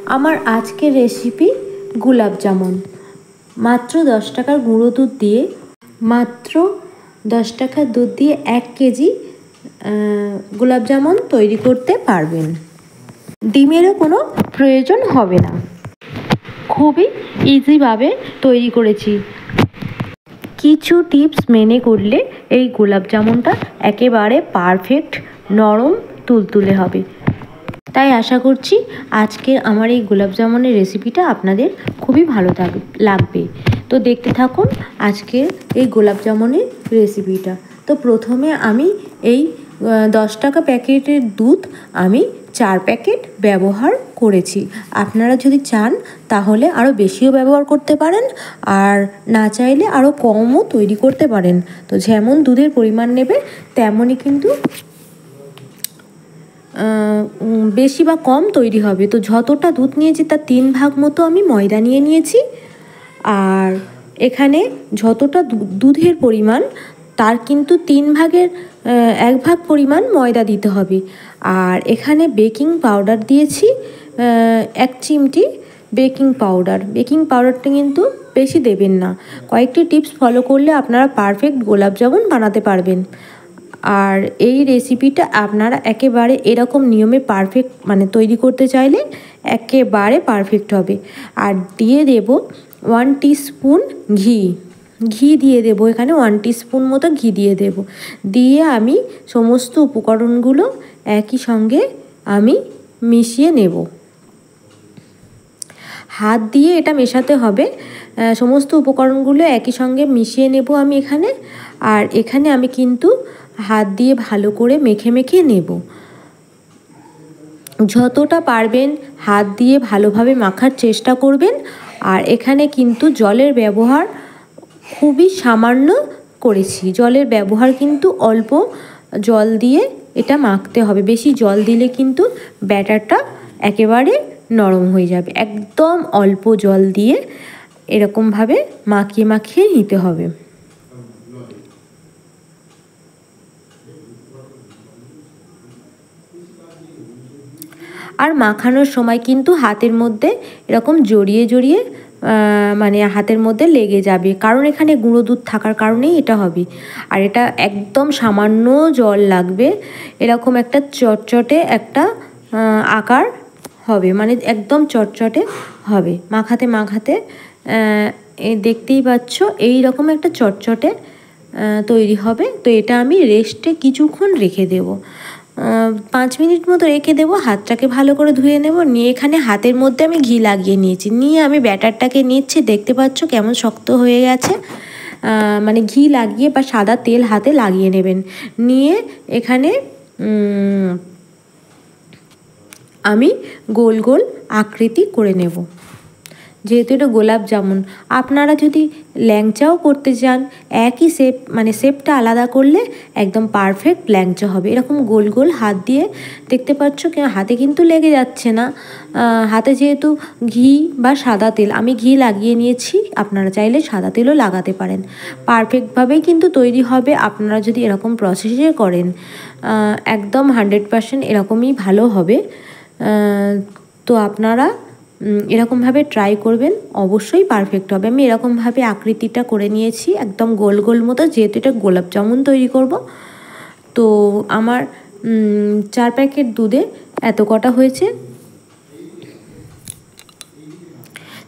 আমার আজকের রেসিপি গোলাপ জামুন। মাত্র 10 টাকার গুঁড়ো দুধ দিয়ে মাত্র 10 টাকার দুধ দিয়ে 1 কেজি গোলাপ জামুন তৈরি করতে পারবেন। ডিমেরও কোনো প্রয়োজন হবে না, খুবই ইজিভাবে তৈরি করেছি। কিছু টিপস মেনে করলে এই গোলাপ জামুনটা একেবারে পারফেক্ট নরম তুলতুলে হবে। তাই আশা করছি আজকের আমার এই গোলাপ জামুনের রেসিপিটা আপনাদের খুবই ভালো লাগবে। তো দেখতে থাকুন আজকের এই গোলাপ জামুনের রেসিপিটা। তো প্রথমে আমি এই 10 টাকা প্যাকেটের দুধ আমি 4 প্যাকেট ব্যবহার করেছি। আপনারা যদি চান তাহলে আরও বেশিও ব্যবহার করতে পারেন, আর না চাইলে আরও কমও তৈরি করতে পারেন। তো যেমন দুধের পরিমাণ নেবে তেমনই কিন্তু বেশি বা কম তৈরি হবে। তো যতটা দুধ নিয়েছি তার 3 ভাগ মতো আমি ময়দা নিয়ে নিয়েছি, আর এখানে যতটা দুধের পরিমাণ তার কিন্তু 3 ভাগের 1 ভাগ পরিমাণ ময়দা দিতে হবে। আর এখানে বেকিং পাউডার দিয়েছি 1 চিমটি বেকিং পাউডারটা কিন্তু বেশি দেবেন না। কয়েকটি টিপস ফলো করলে আপনারা পারফেক্ট গোলাপ জামুন বানাতে পারবেন। আর এই রেসিপিটা আপনারা একেবারে এরকম নিয়মে পারফেক্ট তৈরি করতে চাইলে একেবারে পারফেক্ট হবে। আর দিয়ে দেব 1 টিস্পুন ঘি দিয়ে দেবো। এখানে 1 টিস্পুন মতো ঘি দিয়ে দেব। দিয়ে আমি সমস্ত উপকরণগুলো একই সঙ্গে আমি মিশিয়ে নেব। হাত দিয়ে এটা মেশাতে হবে। সমস্ত উপকরণগুলো একই সঙ্গে মিশিয়ে নেব আমি এখানে। আর এখানে আমি কিন্তু হাত দিয়ে ভালো করে মেখে নেব। যতটা পারবেন হাত দিয়ে ভালোভাবে মাখার চেষ্টা করবেন। আর এখানে কিন্তু জলের ব্যবহার খুবই সামান্য করেছি। জলের ব্যবহার কিন্তু অল্প জল দিয়ে এটা মাখতে হবে। বেশি জল দিলে কিন্তু ব্যাটারটা একেবারে নরম হয়ে যাবে। একদম অল্প জল দিয়ে এরকমভাবে মাখিয়ে নিতে হবে। আর মাখানোর সময় কিন্তু হাতের মধ্যে এরকম জড়িয়ে হাতের মধ্যে লেগে যাবে, কারণ এখানে গুঁড়ো দুধ থাকার কারণেই এটা হবে। আর এটা একদম সামান্য জল লাগবে, এরকম একটা চটচটে একটা আকার হবে, একদম চটচটে হবে। মাখাতে দেখতেই পাচ্ছ এই রকম একটা চটচটে তৈরি হবে। তো এটা আমি রেস্টে কিছুক্ষণ রেখে দেবো, 5 মিনিট মতো রেখে দেবো। হাতটাকে ভালো করে ধুয়ে নেব। নিয়ে এখানে হাতের মধ্যে আমি ঘি লাগিয়ে নিয়েছি। নিয়ে আমি ব্যাটারটাকে নিচ্ছি। দেখতে পাচ্ছ কেমন শক্ত হয়ে গেছে। ঘি লাগিয়ে বা সাদা তেল হাতে লাগিয়ে নেবেন। নিয়ে এখানে আমি গোল গোল আকৃতি করে নেব। যেহেতু এটা গোলাপ জামুন, আপনারা যদি ল্যাংচাও করতে চান একই শেপটা আলাদা করলে একদম পারফেক্ট ল্যাংচা হবে। এরকম গোল গোল হাত দিয়ে দেখতে পাচ্ছ হাতে কিন্তু লেগে যাচ্ছে না। হাতে যেহেতু ঘি বা সাদা তেল, আমি ঘি লাগিয়ে নিয়েছি, আপনারা চাইলে সাদা তেলও লাগাতে পারেন। পারফেক্টভাবেই কিন্তু তৈরি হবে আপনারা যদি এরকম প্রসেসে করেন। একদম 100% এরকমই ভালো হবে। তো আপনারা এরকমভাবে ট্রাই করবেন, অবশ্যই পারফেক্ট হবে। আমি এরকমভাবে আকৃতিটা করে নিয়েছি একদম গোল গোল মতো, যেহেতু এটা গোলাপ জামুন তৈরি করব। তো আমার 4 প্যাকেট দুধে এত কটা হয়েছে।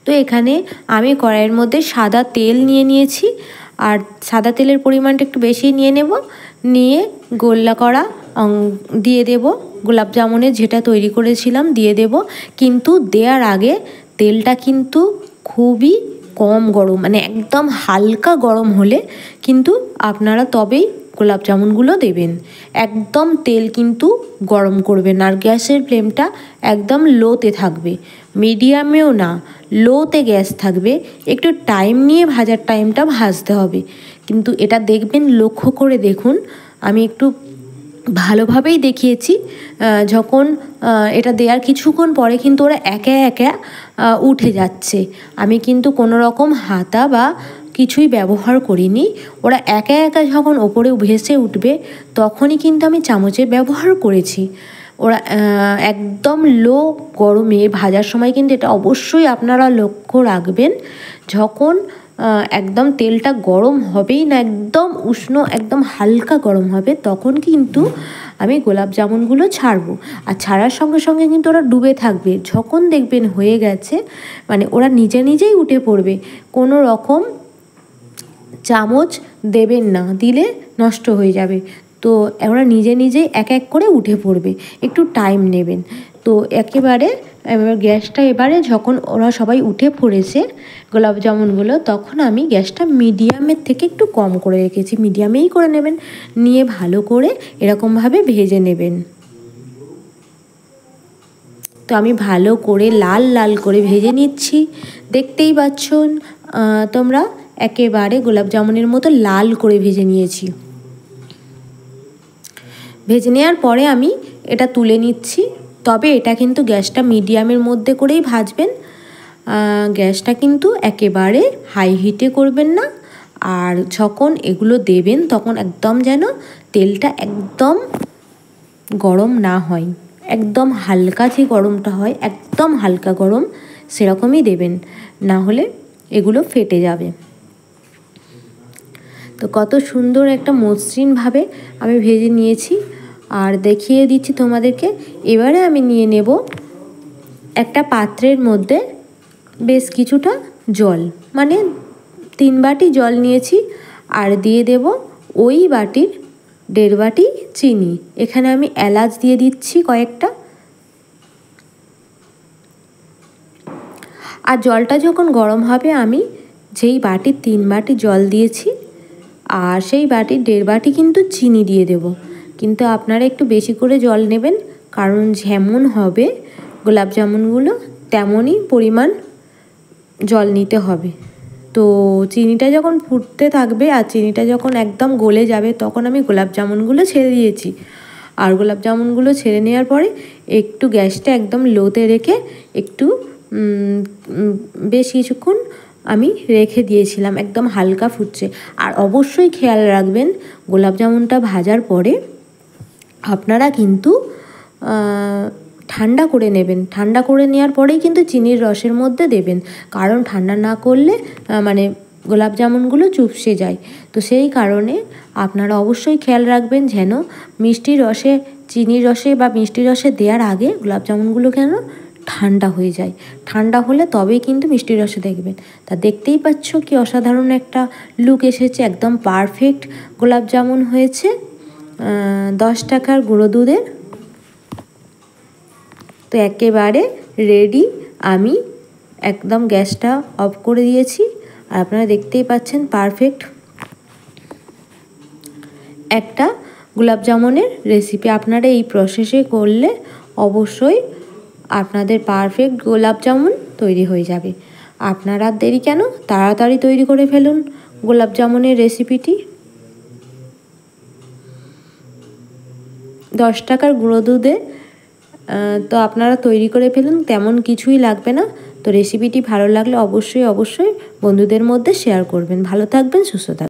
তো এখানে আমি কড়াইয়ের মধ্যে সাদা তেল নিয়েছি, আর সাদা তেলের পরিমাণটা একটু বেশি নিয়ে নেব। নিয়ে গোল্লা করা দিয়ে দেব, গোলাপ জামুনের যেটা তৈরি করেছিলাম দিয়ে দেব। কিন্তু দেওয়ার আগে তেলটা কিন্তু খুবই কম গরম, একদম হালকা গরম হলে কিন্তু আপনারা তবেই গোলাপ জামুনগুলো দেবেন। একদম তেল কিন্তু গরম করবেন। আর গ্যাসের ফ্লেমটা একদম লোতে থাকবে, মিডিয়ামেও না, লোতে গ্যাস থাকবে। একটু টাইম নিয়ে ভাজার টাইমটা ভাজতে হবে। কিন্তু এটা দেখবেন, লক্ষ্য করে দেখুন, আমি একটু ভালোভাবেই দেখিয়েছি। যখন এটা দেওয়ার কিছুক্ষণ পরে কিন্তু ওরা একা একা উঠে যাচ্ছে। আমি কিন্তু কোনো রকম হাতা বা কিছুই ব্যবহার করিনি। ওরা একা একা যখন ওপরে ভেসে উঠবে তখনই কিন্তু আমি চামচের ব্যবহার করেছি। ওরা একদম লো গরমে ভাজার সময় কিন্তু এটা অবশ্যই আপনারা লক্ষ্য রাখবেন, যখন একদম তেলটা গরম হবেই না, একদম উষ্ণ একদম হালকা গরম হবে, তখন কিন্তু আমি গোলাপ জামুনগুলো ছাড়বো। আর ছাড়ার সঙ্গে সঙ্গে কিন্তু ওরা ডুবে থাকবে। যখন দেখবেন হয়ে গেছে, মানে ওরা নিজে নিজেই উঠে পড়বে। কোনো রকম চামচ দেবেন না, দিলে নষ্ট হয়ে যাবে। তো ওরা নিজে নিজেই এক এক করে উঠে পড়বে, একটু টাইম নেবেন। তো একেবারে এবার গ্যাসটা এবারে যখন ওরা সবাই উঠে পড়েছে গোলাপ জামুনগুলো, তখন আমি গ্যাসটা মিডিয়ামের থেকে একটু কম করে রেখেছি। মিডিয়ামেই করে নেবেন, নিয়ে ভালো করে এরকমভাবে ভেজে নেবেন। তো আমি ভালো করে লাল লাল করে ভেজে নিচ্ছি, দেখতেই পাচ্ছেন তোমরা, একেবারে গোলাপ জামুনের মতো লাল করে ভেজে নিয়েছি। ভেজে নেওয়ার পরে আমি এটা তুলে নিচ্ছি। তবে এটা কিন্তু গ্যাসটা মিডিয়ামের মধ্যে করেই ভাজবেন, গ্যাসটা কিন্তু একেবারে হাই হিটে করবেন না। আর যখন এগুলো দেবেন তখন একদম যেন তেলটা একদম গরম না হয়, একদম হালকা যে গরমটা হয়, একদম হালকা গরম সেরকমই দেবেন, না হলে এগুলো ফেটে যাবে। তো কত সুন্দর একটা মসৃণভাবে আমি ভেজে নিয়েছি, আর দেখিয়ে দিচ্ছি তোমাদেরকে। এবারে আমি নিয়ে নেব একটা পাত্রের মধ্যে বেশ কিছুটা জল, মানে 3 বাটি জল নিয়েছি, আর দিয়ে দেব ওই বাটির 1.5 বাটি চিনি। এখানে আমি এলাচ দিয়ে দিচ্ছি কয়েকটা। আর জলটা যখন গরম হবে, আমি যেই বাটির 3 বাটি জল দিয়েছি আর সেই বাটির 1.5 বাটি কিন্তু চিনি দিয়ে দেব। কিন্তু আপনারা একটু বেশি করে জল নেবেন, কারণ যেমন হবে গোলাপ জামুনগুলো তেমনই পরিমাণ জল নিতে হবে। তো চিনিটা যখন ফুটতে থাকবে আর চিনিটা যখন একদম গলে যাবে, তখন আমি গোলাপ জামুনগুলো ছেড়ে দিয়েছি। আর গোলাপ জামুনগুলো ছেড়ে নেওয়ার পরে একটু গ্যাসটা একদম লোতে রেখে একটু বেশ কিছুক্ষণ আমি রেখে দিয়েছিলাম, একদম হালকা ফুটছে। আর অবশ্যই খেয়াল রাখবেন, গোলাপ জামুনটা ভাজার পরে আপনারা কিন্তু ঠান্ডা করে নেবেন। ঠান্ডা করে নেওয়ার পরেই কিন্তু চিনির রসের মধ্যে দেবেন, কারণ ঠান্ডা না করলে মানে গোলাপ জামুনগুলো চুপসে যায়। তো সেই কারণে আপনারা অবশ্যই খেয়াল রাখবেন যেন মিষ্টির রসে, চিনির রসে বা মিষ্টির রসে দেওয়ার আগে গোলাপ জামুনগুলো যেন ঠান্ডা হয়ে যায়। ঠান্ডা হলে তবেই কিন্তু মিষ্টির রসে দেখবেন। তা দেখতেই পাচ্ছ কি অসাধারণ একটা লুক এসেছে, একদম পারফেক্ট গোলাপ জামুন হয়েছে 10 টাকার গুঁড়ো দুধের। তো একেবারে রেডি, আমি একদম গ্যাসটা অফ করে দিয়েছি। আর আপনারা দেখতেই পাচ্ছেন পারফেক্ট একটা গোলাপ জামুনের রেসিপি। আপনারা এই প্রসেসে করলে অবশ্যই আপনাদের পারফেক্ট গোলাপ জামুন তৈরি হয়ে যাবে। আপনারা দেরি কেন, তাড়াতাড়ি তৈরি করে ফেলুন গোলাপ জামুনের রেসিপিটি। 10 টাকার গুঁড়ো দুধে তো আপনারা তৈরি করে ফেলুন, তেমন কিছুই লাগবে না। তো রেসিপিটি ভালো লাগলে অবশ্যই বন্ধুদের মধ্যে শেয়ার করবেন। ভালো থাকবেন, সুস্থ থাকবেন।